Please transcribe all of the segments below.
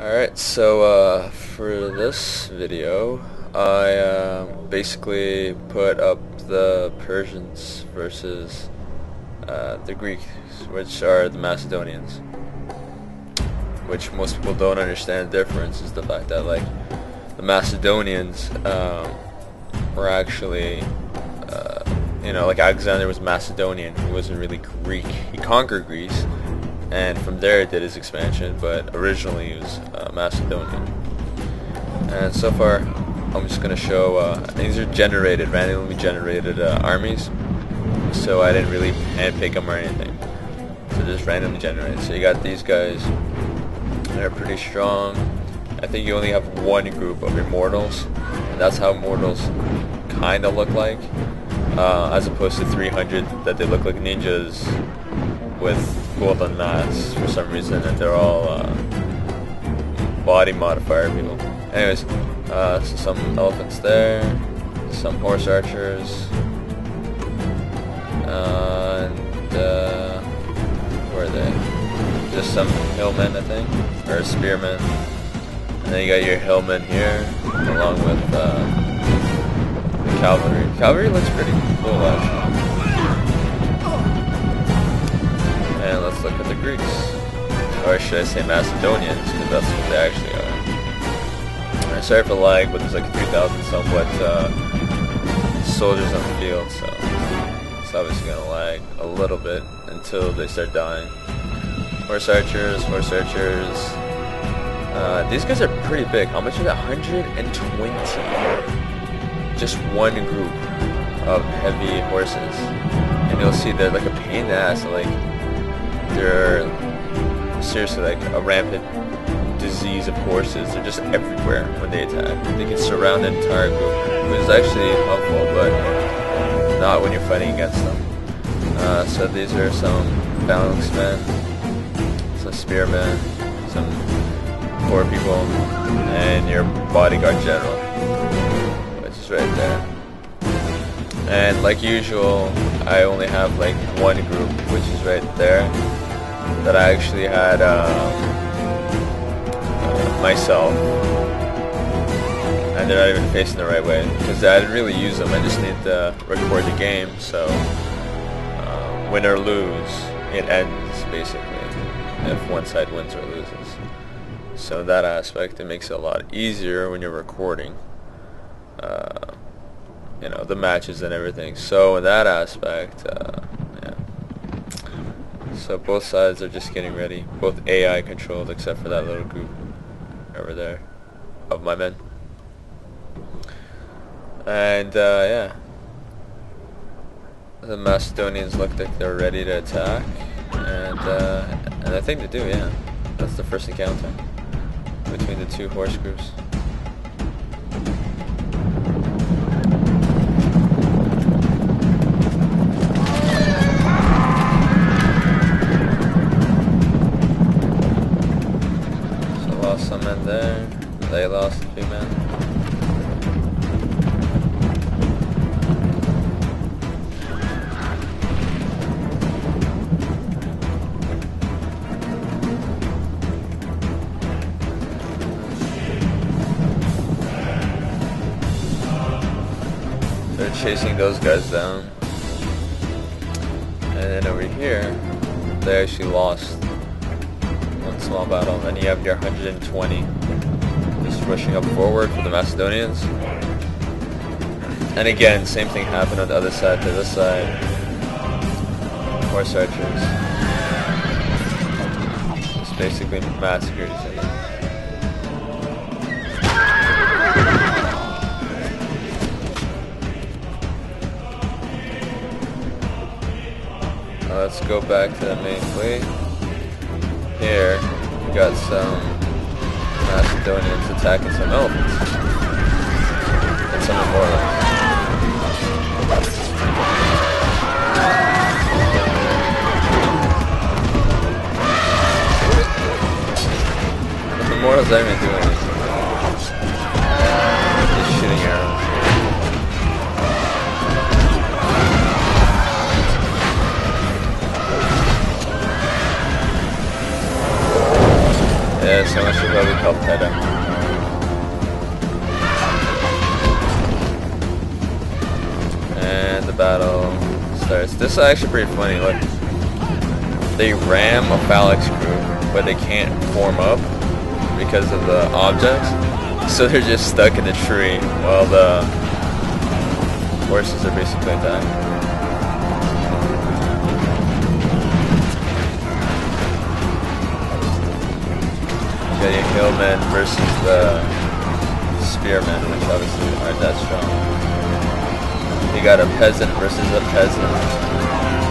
Alright, so for this video, I basically put up the Persians versus the Greeks, which are the Macedonians. Which most people don't understand the difference is the fact that, like, the Macedonians were actually, like Alexander was Macedonian. He wasn't really Greek. He conquered Greece, and from there did his expansion, but originally he was Macedonian. And so far, I'm just going to show, these are randomly generated armies, so I didn't really handpick them or anything. So just randomly generated. So you got these guys, they're pretty strong. I think you only have one group of immortals, and that's how immortals kind of look like, as opposed to 300 that they look like ninjas with golden masks for some reason, and they're all body modifier people. Anyways, so some elephants there, some horse archers, and where are they? Just some hillmen, I think, or spearmen. And then you got your hillmen here, along with the cavalry. Cavalry looks pretty cool, actually. And let's look at the Greeks. Or should I say Macedonians, because that's what they actually are. Sorry for the lag, but there's like 3,000 somewhat soldiers on the field, so it's obviously going to lag a little bit until they start dying. Horse archers. These guys are pretty big. How much is that? 120. Just one group of heavy horses. And you'll see they're like a pain in the ass. Like, they're seriously like a rampant disease of horses. They're just everywhere when they attack. They can surround an entire group, which is actually helpful, but not when you're fighting against them. So these are some phalanx men, some spearmen, some poor people, and your bodyguard general, which is right there. And like usual, I only have like one group, which is right there, that I actually had myself, and they're not even facing the right way, because I didn't really use them. I just need to record the game, so win or lose, it ends basically if one side wins or loses. So in that aspect, it makes it a lot easier when you're recording, the matches and everything. So in that aspect, yeah. So both sides are just getting ready, both AI controlled except for that little group over there of my men. And yeah, the Macedonians look like they're ready to attack, and I think they do. Yeah, that's the first encounter between the two horse groups. So lost some men there. They lost a few men. They're chasing those guys down, and then over here they actually lost one small battle. And then you have your 120 just rushing up forward for the Macedonians. And again, same thing happened on the other side. To this side, horse archers just basically massacred each other. Let's go back to the main fleet. Here, we got some Macedonians attacking some elephants and some immortals. The immortals aren't even doing anything. Just shooting arrows. Yeah, so much for what we call Peta. And the battle starts. This is actually pretty funny. Look, they ram a phalanx group, but they can't form up because of the objects. So they're just stuck in the tree while the horses are basically attacking. You got your hillmen versus the spearmen, which obviously aren't that strong. You got a peasant versus a peasant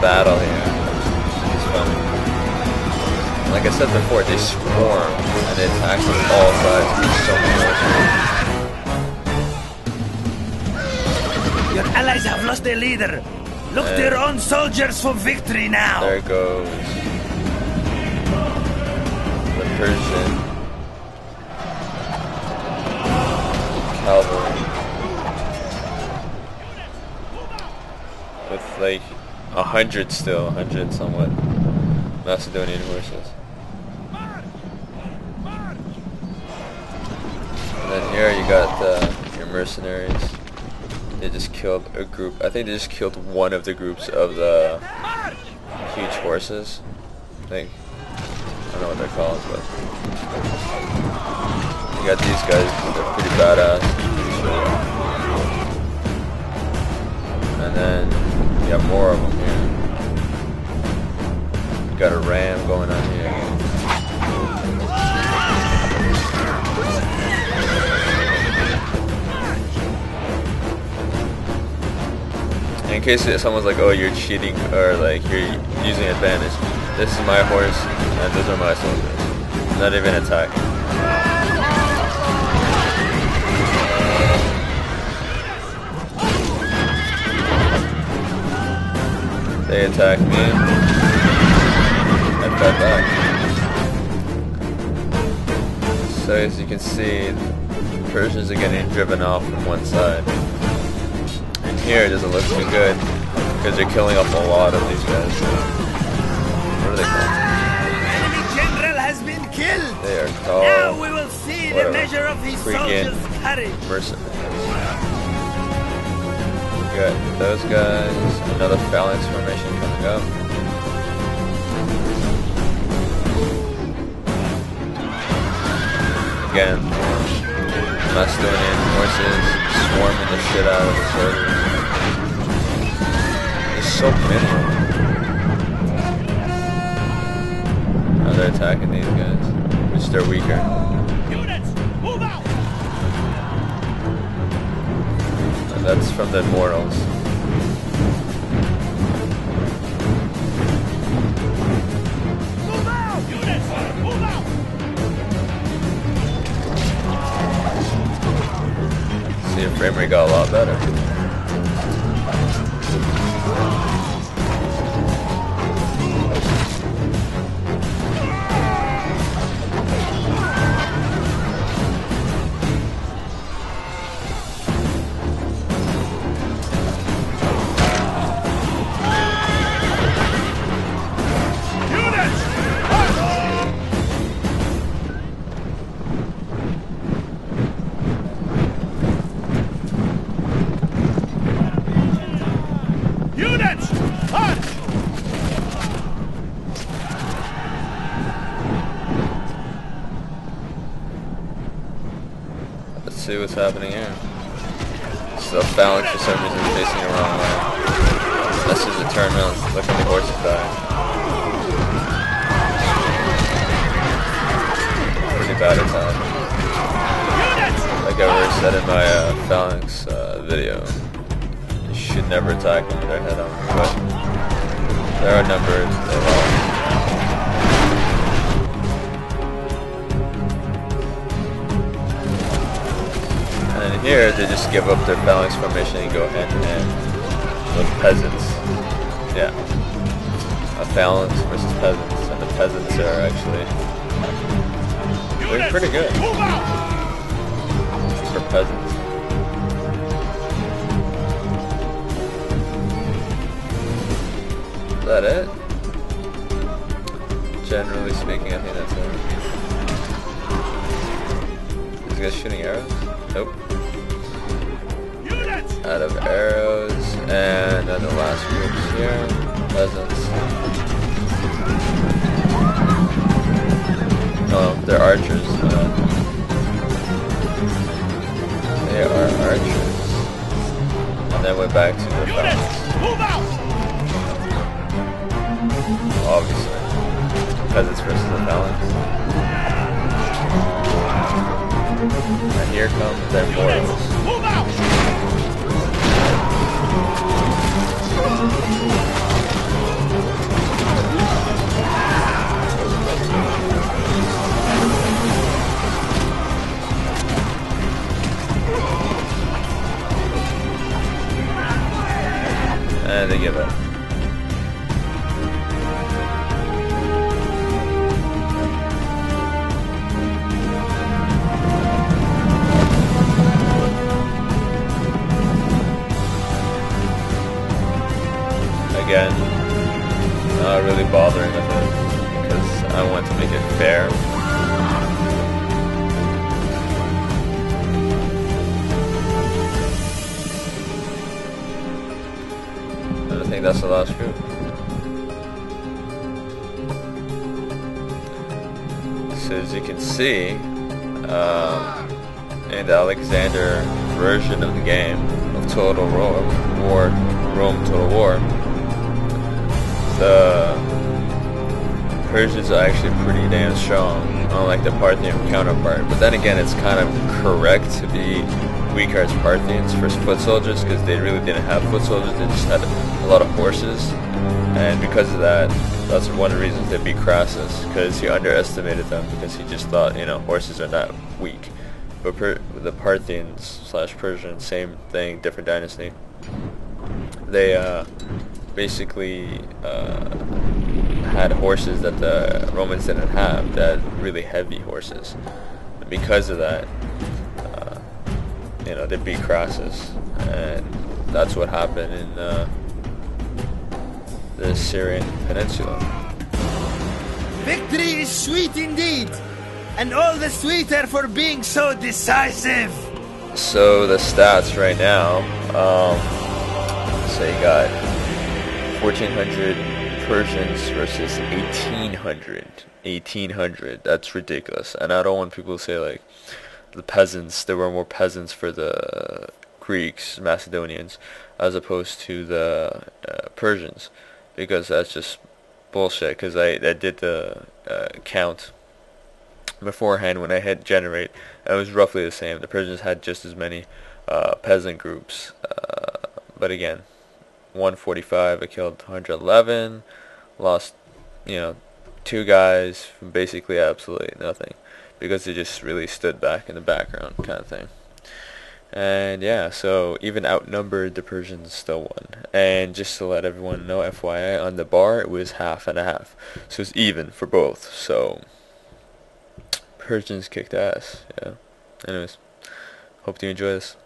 battle here. It's funny. Like I said before, they swarm and they attack from all sides. There's so many horses. Your allies have lost their leader. Look to your own soldiers for victory now. There goes the Persian cavalry with like 100 somewhat Macedonian horses. And then here you got your mercenaries. They just killed a group. I think they just killed one of the groups of the huge horses. I think. I don't know what they're called, but you got these guys. They're pretty badass. And then you got more of them here. You got a ram going on here. In case someone's like, oh, you're cheating or like you're using advantage, this is my horse and those are my soldiers. Not even attacking. They attack me. I fight back. So as you can see, the Persians are getting driven off from one side. Here it doesn't look too good because they're killing off a lot of these guys. What are they called? Enemy general has been killed. They are called. Now we will see the measure of his soldiers' courage. Mercenaries. We got those guys. Another phalanx formation coming up. Again, Macedonian horses swarming the shit out of the soldiers. There's so many. Now they're attacking these guys, which they're weaker. Units, move out. And that's from the Immortals. Move out. Units, move out. See, your frame rate got a lot better. Let's see what's happening here. So phalanx for some reason is facing the wrong way. This is a turn around. Look at the horses die. Pretty bad attack. Like I already said in my phalanx video, you should never attack them with their head on. But there are numbers. They lost. And here, they just give up their phalanx formation and go hand in hand with peasants. Yeah. A phalanx versus peasants. And the peasants are actually they're pretty good for peasants. Is that it? Generally speaking, I think that's it. these guys shooting arrows? Nope. Out of arrows, and then the last groups here, peasants. No, they're archers. They are archers. And then we're back to the felons. Obviously. Peasants versus the felons. And here come their mortals. Move out! And they give up. Again, not really bothering with it because I want to make it fair. I think that's the last group. So as you can see, in the Alexander version of the game of Total War, Rome Total War, the Persians are actually pretty damn strong, unlike the Parthian counterpart. But then again, it's kind of correct to be weaker as Parthians for foot soldiers, because they really didn't have foot soldiers, they just had a lot of horses. And because of that, that's one of the reasons they beat Crassus, because he underestimated them, because he just thought, you know, horses are not weak. But the Parthians / Persians, same thing, different dynasty. They basically had horses that the Romans didn't have, that really heavy horses. And because of that, you know, they beat Crassus, and that's what happened in the Syrian peninsula. Victory is sweet indeed, and all the sweeter for being so decisive. So the stats right now, so you got 1,400 Persians versus 1,800. That's ridiculous. And I don't want people to say like the peasants, there were more peasants for the Greeks, Macedonians, as opposed to the Persians, because that's just bullshit. Because I did the count beforehand when I hit generate, and it was roughly the same. The Persians had just as many peasant groups, but again, 145. I killed 111, lost, you know, 2 guys from basically absolutely nothing, because they just really stood back in the background, kind of thing. And yeah, so even outnumbered, the Persians still won. And just to let everyone know, FYI, on the bar it was 50/50, so it's even for both. So Persians kicked ass. Yeah. Anyways, hope you enjoy this.